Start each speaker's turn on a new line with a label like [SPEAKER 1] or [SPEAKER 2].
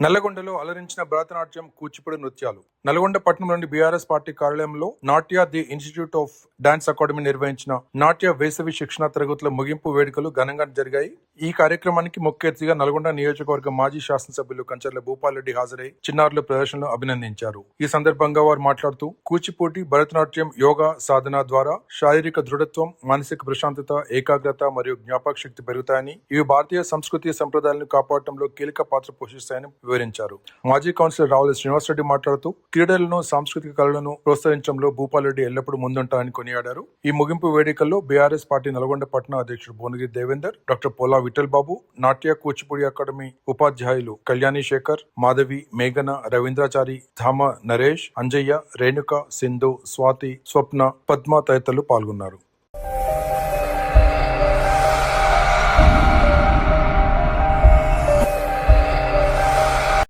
[SPEAKER 1] నల్లగొండలో అలరించిన భరతనాట్యం, కూచిపూడి నృత్యాలు. నల్గొండ పట్టణంలోని BRS party కార్యాలయంలో నాట్య the institute of dance academy నిర్వహించిన నాట్య వేసవి శిక్షణ తరగతుల ముగింపు వేడుకలు ఘనంగా జరిగాయి. ఈ కార్యక్రమానికి ముఖ్య అతిథిగా నల్గొండ నియోజకవర్గ మాజీ శాసనసభ్యులు కంచర్ల భూపాల్రెడ్డి హాజరై చిన్నారుల ప్రదర్శనలు అభినందించారు. ఈ సందర్భంగా వారు మాట్లాడుతూ కూచిపూడి, భరతనాట్యం, యోగా సాధన ద్వారా శారీరక దృఢత్వం, మానసిక ప్రశాంతత, ఏకాగ్రత మరియు జ్ఞాపక శక్తి పెరుగుతాయని, ఇవి భారతీయ సంస్కృతి సంప్రదాయాలను కాపాడటంలో కీలక పాత్ర పోషిస్తాయని వివరించారు. మాజీ కౌన్సిలర్ రావుల శ్రీనివాసరెడ్డి మాట్లాడుతూ క్రీడలను, సాంస్కృతిక కళలను ప్రోత్సహించడంలో భూపాల్రెడ్డి ఎల్లప్పుడూ ముందుంటారని కొనియాడారు. ఈ ముగింపు వేడుకల్లో బీఆర్ఎస్ పార్టీ నల్గొండ పట్టణ అధ్యక్షుడు భువనగిరి దేవేందర్, డాక్టర్ పోలా విఠల్ బాబు, నాట్య కూచిపూడి అకాడమీ ఉపాధ్యాయులు కళ్యాణి శేఖర్, మాధవి, మేఘన, రవీంద్రాచారి, ధామ నరేష్, అంజయ్య, రేణుక, సింధు, స్వాతి, స్వప్న, పద్మ తదితరులు పాల్గొన్నారు.